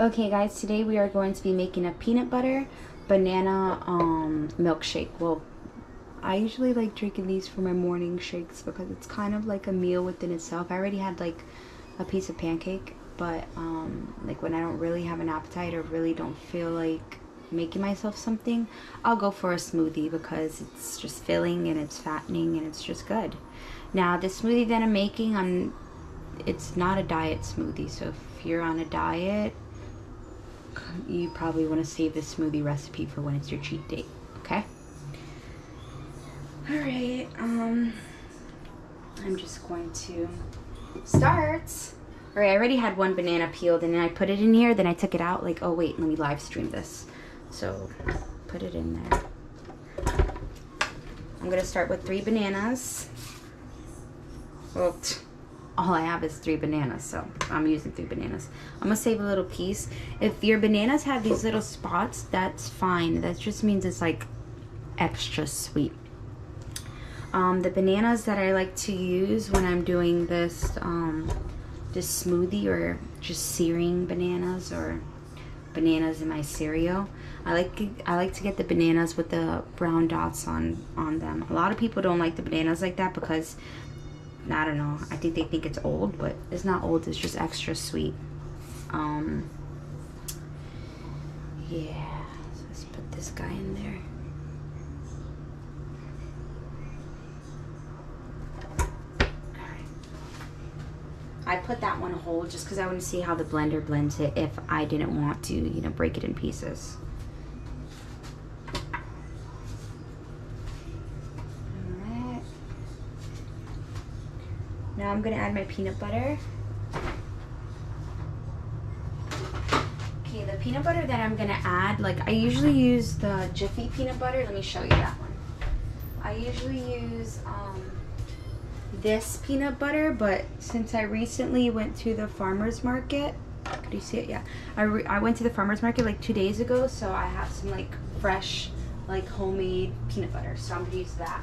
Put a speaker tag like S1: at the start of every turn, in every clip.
S1: Okay guys, today we are going to be making a peanut butter banana milkshake. Well, I usually like drinking these for my morning shakes because it's kind of like a meal within itself. I already had like a piece of pancake, but like when I don't really have an appetite or really don't feel like making myself something, I'll go for a smoothie because it's just filling and it's fattening and it's just good. Now the smoothie that I'm making, it's not a diet smoothie, so if you're on a diet, you probably want to save this smoothie recipe for when it's your cheat day, okay? All right, I'm just going to start. All right, I already had one banana peeled and then I put it in here, then I took it out like, oh wait, let me live stream this. So put it in there. I'm gonna start with 3 bananas. Well, all I have is 3 bananas, so I'm using 3 bananas. I'm gonna save a little piece. If your bananas have these little spots, that's fine. That just means it's like extra sweet. The bananas that I like to use when I'm doing this this smoothie, or just searing bananas or bananas in my cereal, I like to get the bananas with the brown dots on them. A lot of people don't like the bananas like that because, I don't know, I think they think it's old, but it's not old, it's just extra sweet. Yeah, so let's put this guy in there. Alright. I put that one whole just because I want to see how the blender blends it if I didn't want to, you know, break it in pieces. Now I'm gonna add my peanut butter. Okay, the peanut butter that I'm gonna add, like I usually use the Jiffy peanut butter. Let me show you that one. I usually use this peanut butter, but since I recently went to the farmer's market, could you see it? Yeah, I went to the farmer's market like 2 days ago, so I have some like fresh, like homemade peanut butter, so I'm gonna use that.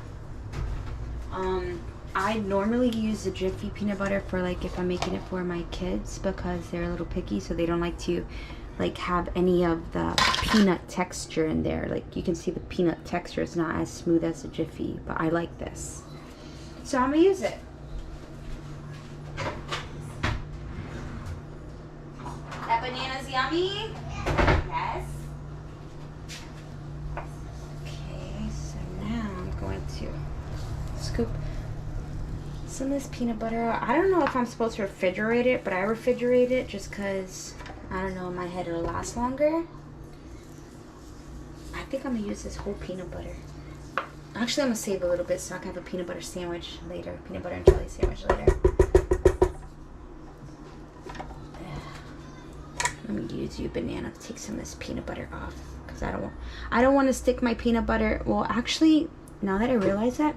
S1: I normally use the Jiffy peanut butter for like if I'm making it for my kids because they're a little picky, so they don't like to like have any of the peanut texture in there. Like you can see the peanut texture is not as smooth as the Jiffy, but I like this. So I'm gonna use it. That banana's yummy? Yes. Okay, so now I'm going to scoop some of this peanut butter. I don't know if I'm supposed to refrigerate it, but I refrigerate it just because, I don't know, in my head it'll last longer. I think I'm gonna use this whole peanut butter. Actually, I'm gonna save a little bit so I can have a peanut butter sandwich later. Peanut butter and jelly sandwich later. Let me use you, banana, to take some of this peanut butter off because I don't want to stick my peanut butter. Well, actually, now that I realize that,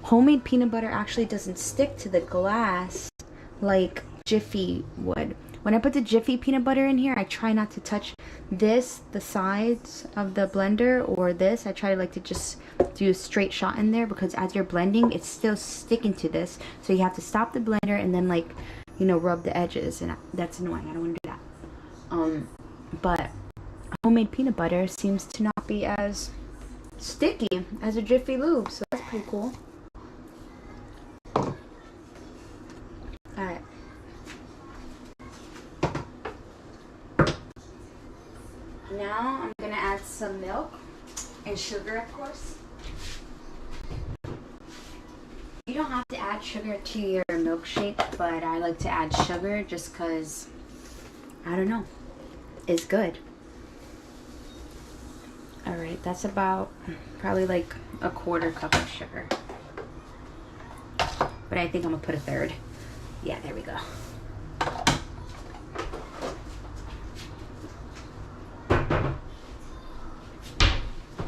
S1: homemade peanut butter actually doesn't stick to the glass like Jiffy would. When I put the Jiffy peanut butter in here, I try not to touch this, the sides of the blender, or this. I try to just do a straight shot in there because as you're blending, it's still sticking to this. So you have to stop the blender and then like, you know, rub the edges, and that's annoying. I don't want to do that. But homemade peanut butter seems to not be as sticky as a Jiffy Lube, so that's pretty cool. Alright. Now I'm gonna add some milk and sugar, of course. You don't have to add sugar to your milkshake, but I like to add sugar just because, I don't know, it's good. Alright, that's about probably like a 1/4 cup of sugar. But I think I'm gonna put 1/3. Yeah, there we go.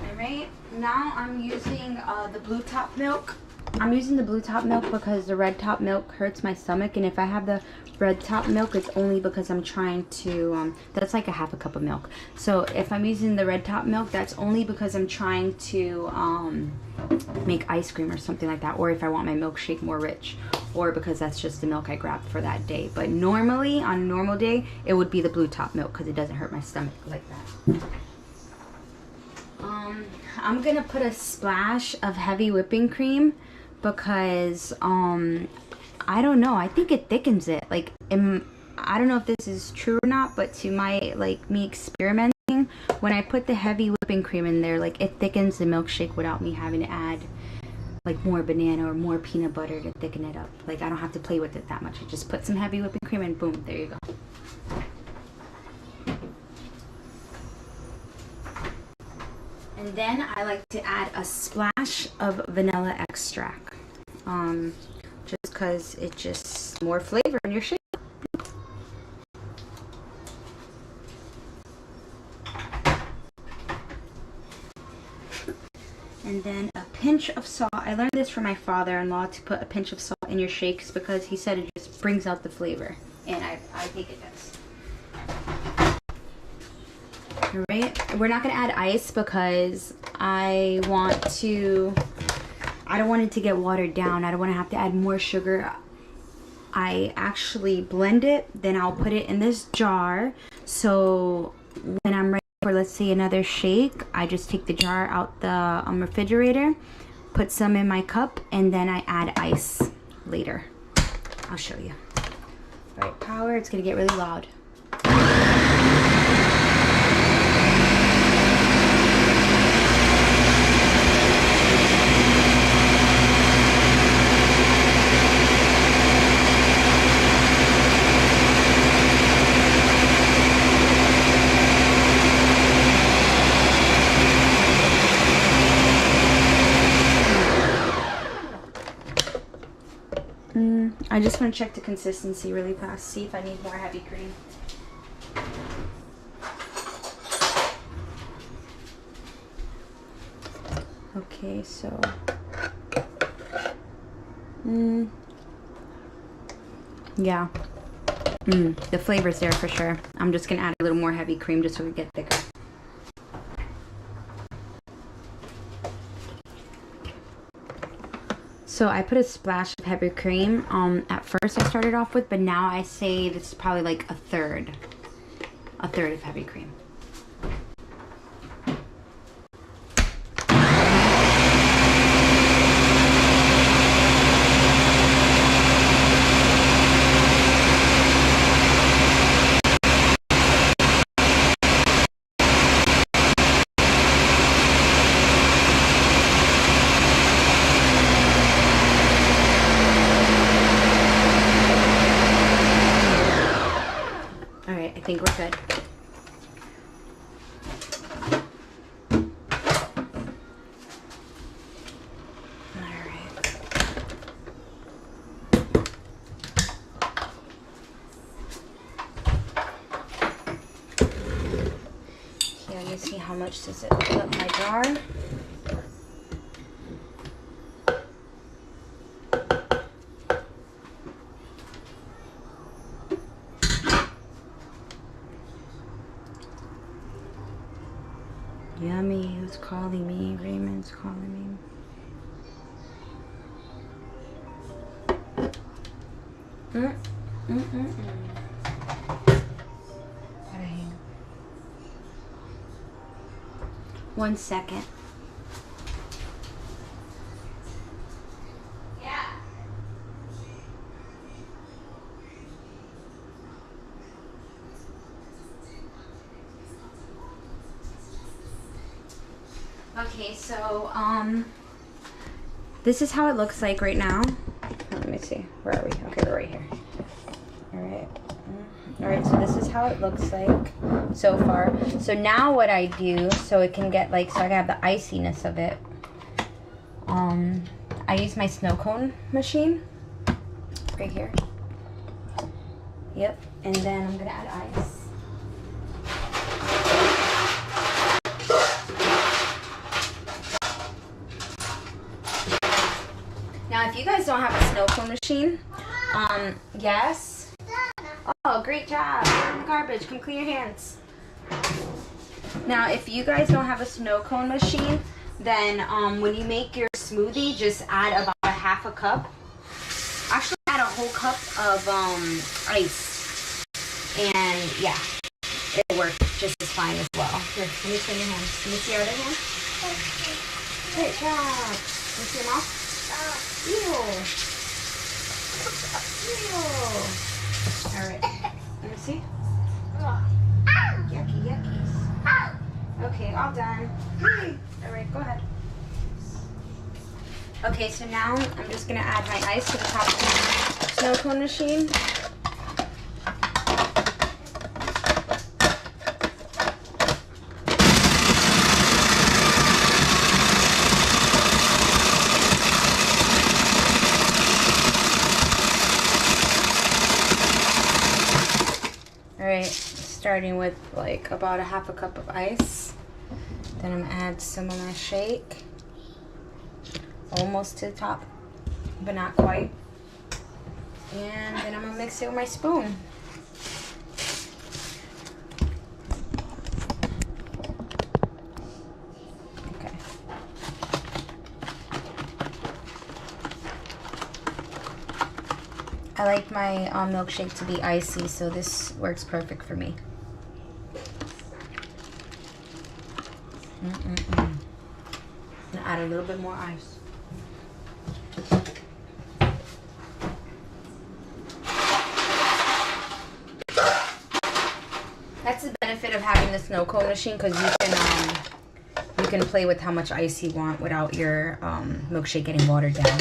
S1: Alright, now I'm using the Blue Top milk. I'm using the blue top milk because the red top milk hurts my stomach, and if I have the red top milk, it's only because I'm trying to, that's like a half a cup of milk. So if I'm using the red top milk, that's only because I'm trying to make ice cream or something like that, or if I want my milkshake more rich, or because that's just the milk I grabbed for that day. But normally, on a normal day, it would be the blue top milk because it doesn't hurt my stomach like that. I'm gonna put a splash of heavy whipping cream because I don't know, I think it thickens it. Like, I don't know if this is true or not, but to my, like, me experimenting, when I put the heavy whipping cream in there, like, it thickens the milkshake without me having to add like more banana or more peanut butter to thicken it up. Like, I don't have to play with it that much. I just put some heavy whipping cream and boom, there you go. And then I like to add a splash of vanilla extract, just because it just more flavor in your shake. And then a pinch of salt. I learned this from my father-in-law, to put a pinch of salt in your shakes because he said it just brings out the flavor, and I think it does. Alright, we're not going to add ice because I don't want it to get watered down. I don't want to have to add more sugar. I actually blend it, then I'll put it in this jar, so when I'm ready for, let's say, another shake, I just take the jar out the refrigerator, put some in my cup, and then I add ice later. I'll show you. Alright, power, it's going to get really loud. I just want to check the consistency really fast, see if I need more heavy cream. Okay, so yeah, the flavor's there for sure. I'm just gonna add a little more heavy cream just so we get thicker. So I put a splash of heavy cream. At first I started off with, but now I say this is probably like a third of heavy cream. I think we're good. Alright. Okay, let me see how much does it fill up my jar. Yummy, who's calling me? Raymond's calling me. One second. Yeah. Okay, so this is how it looks like right now. Let me see. Where are we? Okay, we're right here. Alright. Alright, so this is how it looks like so far. So now what I do, so it can get like, so I can have the iciness of it. I use my snow cone machine right here. Yep, and then I'm gonna add ice. Now guys don't have a snow cone machine, yes. Oh, great job. You're in the garbage. Come clean your hands. Now, if you guys don't have a snow cone machine, then when you make your smoothie, just add about a half a cup. Actually, add a whole cup of ice. And yeah, it'll work just as fine as well. Here, let me clean your hands. Let me see your other hand. Great job. Let me see your mouth. Ew. Ew. All right. Let me see. Yucky, yuckies. Okay, all done. All right, go ahead. Okay, so now I'm just gonna add my ice to the top of the snow cone machine. All right, starting with like about a half a cup of ice. Then I'm gonna add some of my shake. Almost to the top, but not quite. And then I'm gonna mix it with my spoon. Okay. I like my milkshake to be icy, so this works perfect for me. I'm gonna add a little bit more ice. That's the benefit of having the snow cone machine, because you can play with how much ice you want without your milkshake getting watered down.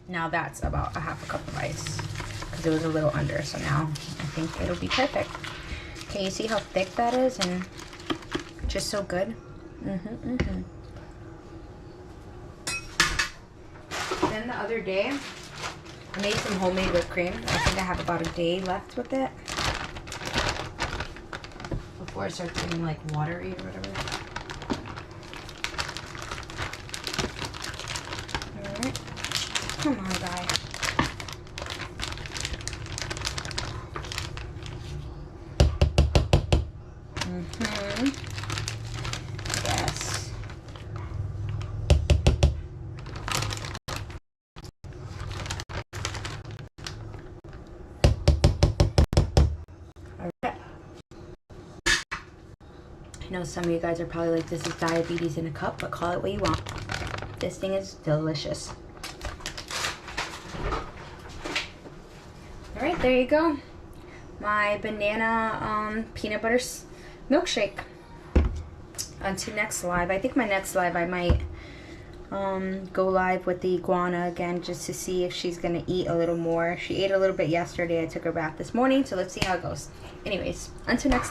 S1: Now that's about a half a cup of ice, because it was a little under, so now I think it'll be perfect. Can you see how thick that is and just so good? Then the other day, I made some homemade whipped cream. I think I have about a day left with it before it starts getting like watery or whatever. Alright. Come on, guy. Yes. Alright. I know some of you guys are probably like, this is diabetes in a cup, but call it what you want. This thing is delicious. Alright, there you go. My banana peanut butter milkshake. On to next live. I think my next live I might go live with the iguana again, just to see if she's gonna eat a little more. She ate a little bit yesterday. I took her bath this morning, so let's see how it goes. Anyways, until next